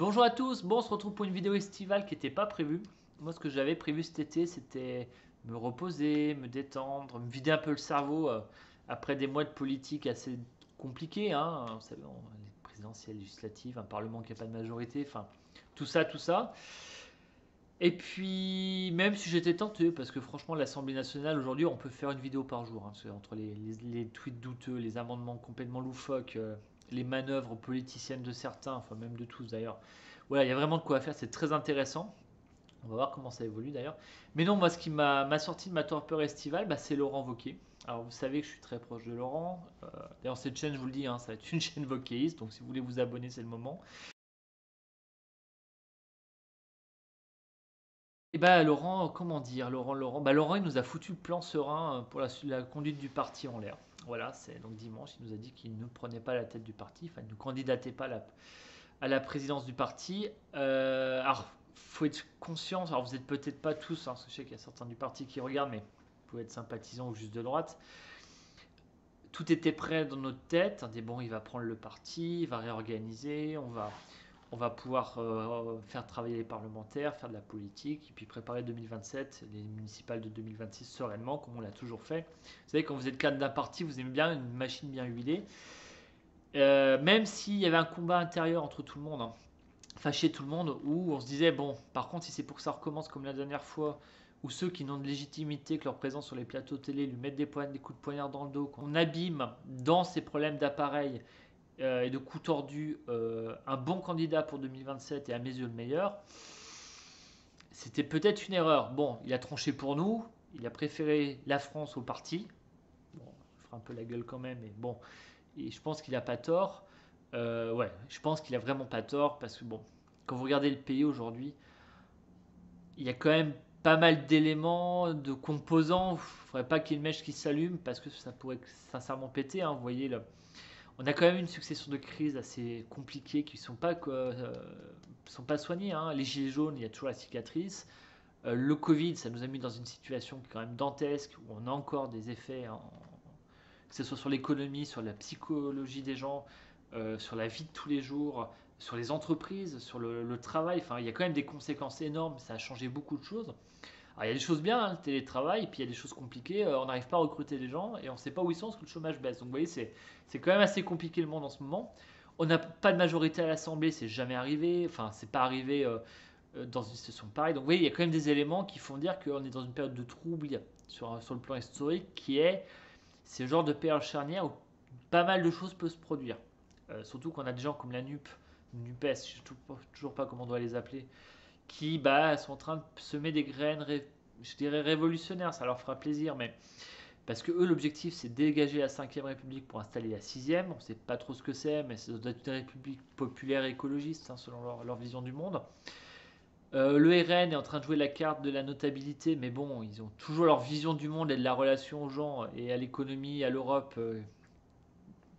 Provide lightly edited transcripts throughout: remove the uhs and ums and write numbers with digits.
Bonjour à tous, bon on se retrouve pour une vidéo estivale qui n'était pas prévue. Moi ce que j'avais prévu cet été c'était me reposer, me détendre, me vider un peu le cerveau après des mois de politique assez compliqués. Hein. Vous savez, les présidentielles, législatives, un parlement qui n'a pas de majorité, enfin tout ça, tout ça. Et puis même si j'étais tenté, parce que franchement l'Assemblée nationale aujourd'hui on peut faire une vidéo par jour. Hein, parce que entre les tweets douteux, les amendements complètement loufoques, les manœuvres politiciennes de certains, enfin même de tous d'ailleurs. Voilà, il y a vraiment de quoi faire, c'est très intéressant. On va voir comment ça évolue d'ailleurs. Mais non, moi, ce qui m'a sorti de ma torpeur estivale, bah, c'est Laurent Wauquiez. Alors, vous savez que je suis très proche de Laurent. D'ailleurs, cette chaîne, je vous le dis, hein, ça va être une chaîne Wauquieziste. Donc, si vous voulez vous abonner, c'est le moment. Et bah, Laurent, comment dire Laurent, il nous a foutu le plan serein pour la conduite du parti en l'air. Voilà, c'est donc dimanche, il nous a dit qu'il ne prenait pas la tête du parti, enfin, il ne candidatait pas à la présidence du parti. Alors, faut être conscient, alors vous n'êtes peut-être pas tous, hein, parce que je sais qu'il y a certains du parti qui regardent, mais vous pouvez être sympathisant ou juste de droite. Tout était prêt dans notre tête. On dit bon, il va prendre le parti, il va réorganiser, on va pouvoir faire travailler les parlementaires, faire de la politique, et puis préparer 2027, les municipales de 2026 sereinement, comme on l'a toujours fait. Vous savez, quand vous êtes cadre d'un parti, vous aimez bien une machine bien huilée. Même s'il y avait un combat intérieur entre tout le monde, hein, fâcher tout le monde, où on se disait, bon, par contre, si c'est pour que ça recommence comme la dernière fois, où ceux qui n'ont de légitimité que leur présence sur les plateaux télé lui mettent des coups de poignard dans le dos, qu'on abîme dans ces problèmes d'appareil et de coups tordus un bon candidat pour 2027 et à mes yeux le meilleur, c'était peut-être une erreur. Bon, il a tranché pour nous, il a préféré la France au parti. Bon, il fera un peu la gueule quand même, mais bon, et je pense qu'il n'a pas tort. Ouais, je pense qu'il a vraiment pas tort parce que bon, quand vous regardez le pays aujourd'hui, il y a quand même pas mal d'éléments, de composants. Il ne faudrait pas qu'il y ait une mèche qui s'allume parce que ça pourrait sincèrement péter. Hein, vous voyez, là. On a quand même une succession de crises assez compliquées qui ne sont pas soignées. Hein. Les gilets jaunes, il y a toujours la cicatrice. Le Covid, ça nous a mis dans une situation qui est quand même dantesque où on a encore des effets, hein, que ce soit sur l'économie, sur la psychologie des gens, sur la vie de tous les jours, sur les entreprises, sur le travail. Enfin, il y a quand même des conséquences énormes. Ça a changé beaucoup de choses. Alors, il y a des choses bien, hein, le télétravail, et puis il y a des choses compliquées. On n'arrive pas à recruter des gens et on ne sait pas où ils sont parce que le chômage baisse. Donc, vous voyez, c'est quand même assez compliqué le monde en ce moment. On n'a pas de majorité à l'Assemblée, c'est jamais arrivé. Enfin, c'est pas arrivé dans une situation pareille. Donc, vous voyez, il y a quand même des éléments qui font dire qu'on est dans une période de trouble sur le plan historique qui est c'est le genre de période charnière où pas mal de choses peuvent se produire. Surtout qu'on a des gens comme la NUPES, je ne sais toujours pas comment on doit les appeler, qui sont en train de semer des graines, je dirais révolutionnaires, ça leur fera plaisir, mais parce que eux, l'objectif, c'est de dégager la 5ème République pour installer la 6ème. On ne sait pas trop ce que c'est, mais c'est une république populaire et écologiste, hein, selon leur vision du monde. Le RN est en train de jouer la carte de la notabilité, mais bon, ils ont toujours leur vision du monde et de la relation aux gens et à l'économie, à l'Europe,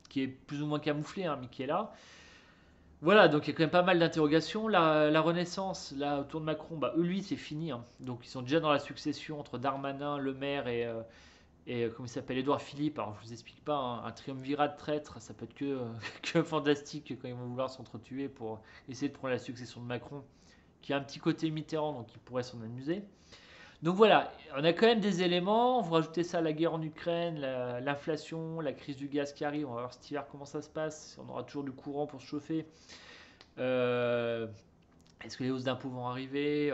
qui est plus ou moins camouflée, hein, mais qui est là. Voilà, donc il y a quand même pas mal d'interrogations. La Renaissance, là, autour de Macron, lui, c'est fini. Hein. Donc ils sont déjà dans la succession entre Darmanin, Le Maire et comment il s'appelle, Édouard Philippe. Alors je vous explique pas, hein, un triumvirat de traîtres, ça peut être que fantastique quand ils vont vouloir s'entretuer pour essayer de prendre la succession de Macron, qui a un petit côté Mitterrand, donc il pourrait s'en amuser. Donc voilà, on a quand même des éléments. Vous rajoutez ça à la guerre en Ukraine, l'inflation, la crise du gaz qui arrive. On va voir cet hiver comment ça se passe. On aura toujours du courant pour se chauffer. Euh, Est-ce que les hausses d'impôts vont arriver?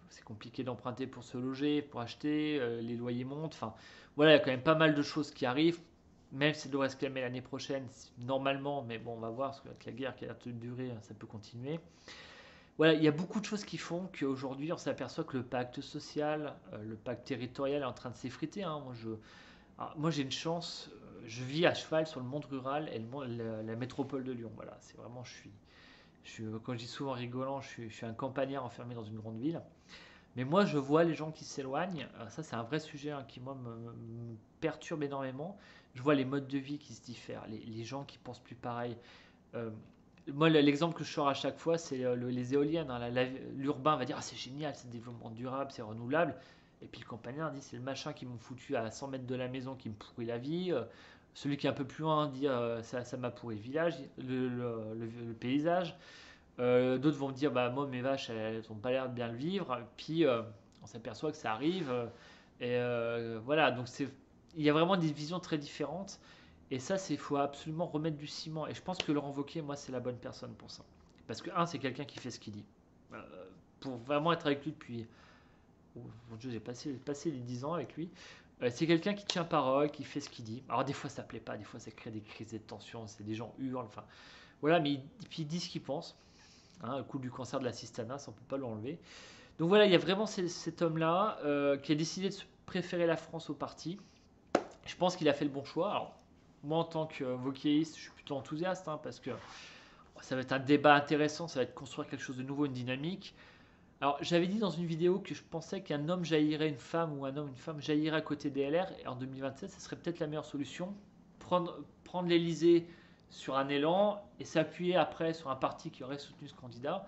C'est compliqué d'emprunter pour se loger, pour acheter. Les loyers montent. Enfin, voilà, il y a quand même pas mal de choses qui arrivent. Même si ça devrait se calmer l'année prochaine, normalement. Mais bon, on va voir. Parce qu'avec la guerre qui a l'air de durer, ça peut continuer. Voilà, il y a beaucoup de choses qui font qu'aujourd'hui, on s'aperçoit que le pacte social, le pacte territorial est en train de s'effriter. Hein. Moi, j'ai une chance, je vis à cheval sur le monde rural et la métropole de Lyon. Voilà, c'est vraiment, quand je dis souvent rigolant, je suis un campagnard enfermé dans une grande ville. Mais moi, je vois les gens qui s'éloignent. Ça, c'est un vrai sujet hein, qui, moi, me perturbe énormément. Je vois les modes de vie qui se diffèrent, les gens qui pensent plus pareil. Euh, Moi, l'exemple que je sors à chaque fois, c'est les éoliennes. Hein. L'urbain va dire ah, c'est génial, c'est développement durable, c'est renouvelable. Et puis le campagnard dit c'est le machin qui m'ont foutu à 100 mètres de la maison qui me pourrit la vie. Celui qui est un peu plus loin dit ça m'a pourri le village, le paysage. D'autres vont me dire, bah moi mes vaches elles ont pas l'air de bien le vivre. Puis on s'aperçoit que ça arrive. Voilà, donc il y a vraiment des visions très différentes. Et ça, il faut absolument remettre du ciment. Et je pense que Laurent Wauquiez, moi, c'est la bonne personne pour ça. Parce que, un, c'est quelqu'un qui fait ce qu'il dit. Euh, pour vraiment être avec lui depuis. Oh, mon Dieu, j'ai passé les 10 ans avec lui. C'est quelqu'un qui tient parole, qui fait ce qu'il dit. Alors, des fois, ça plaît pas, des fois, ça crée des crises de tension, c'est des gens hurlent. Enfin, voilà, mais puis il dit ce qu'il pense. Hein, le coup du cancer de la cystana, ça, on peut pas l'enlever. Donc voilà, il y a vraiment cet homme-là qui a décidé de se préférer la France au parti. Je pense qu'il a fait le bon choix. Alors, moi, en tant que wokéiste, je suis plutôt enthousiaste hein, parce que ça va être un débat intéressant, ça va être construire quelque chose de nouveau, une dynamique. Alors, j'avais dit dans une vidéo que je pensais qu'un homme jaillirait une femme ou un homme une femme jaillirait à côté des LR. Et en 2027, ce serait peut-être la meilleure solution. Prendre l'Elysée sur un élan et s'appuyer après sur un parti qui aurait soutenu ce candidat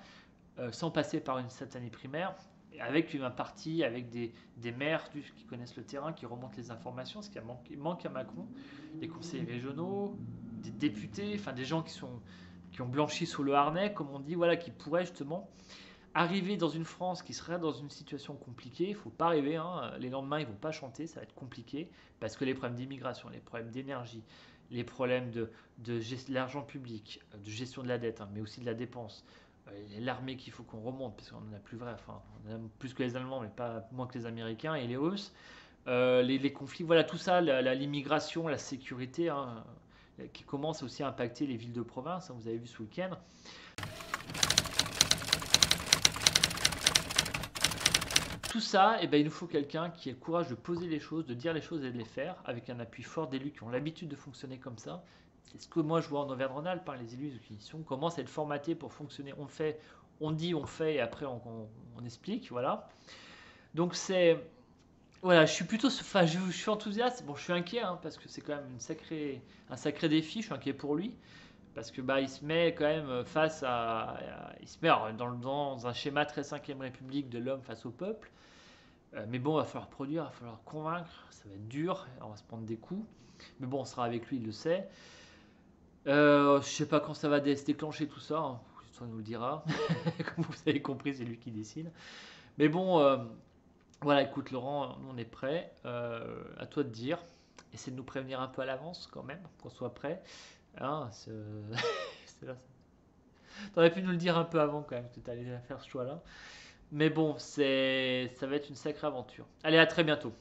sans passer par une satanée primaire, avec un parti, avec des maires qui connaissent le terrain, qui remontent les informations, ce qui manque à Macron, des conseillers régionaux, des députés, enfin des gens qui ont blanchi sous le harnais, comme on dit, voilà, qui pourraient justement arriver dans une France qui serait dans une situation compliquée. Il ne faut pas rêver, hein, les lendemains ils ne vont pas chanter, ça va être compliqué, parce que les problèmes d'immigration, les problèmes d'énergie, les problèmes de l'argent public, de gestion de la dette, hein, mais aussi de la dépense, l'armée qu'il faut qu'on remonte, parce qu'on en a plus vrai, enfin, on en a plus que les Allemands, mais pas moins que les Américains, et les Russes, les conflits, voilà, tout ça, l'immigration, la sécurité, hein, qui commence aussi à impacter les villes de province, hein, vous avez vu ce week-end. Tout ça, eh ben, il nous faut quelqu'un qui ait le courage de poser les choses, de dire les choses et de les faire, avec un appui fort d'élus qui ont l'habitude de fonctionner comme ça. C'est ce que moi je vois en Auvergne-Rhône-Alpes, hein, les élus qui sont, commencent à être formatés pour fonctionner. On fait, on dit, on fait, et après on explique, voilà. Donc c'est, voilà, je suis plutôt, enfin je suis enthousiaste. Bon, je suis inquiet hein, parce que c'est quand même un sacré défi. Je suis inquiet pour lui parce que bah il se met quand même face il se met alors, dans un schéma très 5ème République de l'homme face au peuple. Mais bon, il va falloir produire, il va falloir convaincre, ça va être dur, on va se prendre des coups. Mais bon, on sera avec lui, il le sait. Je sais pas quand ça va se déclencher tout ça, hein. Ça nous le dira. Comme vous avez compris, c'est lui qui décide. Mais bon, voilà, écoute Laurent, nous on est prêts. À toi de dire. Essaie de nous prévenir un peu à l'avance quand même, qu'on soit prêt. Hein, T'aurais pu nous le dire un peu avant quand même, que tu allais faire ce choix-là. Mais bon, ça va être une sacrée aventure. Allez, à très bientôt.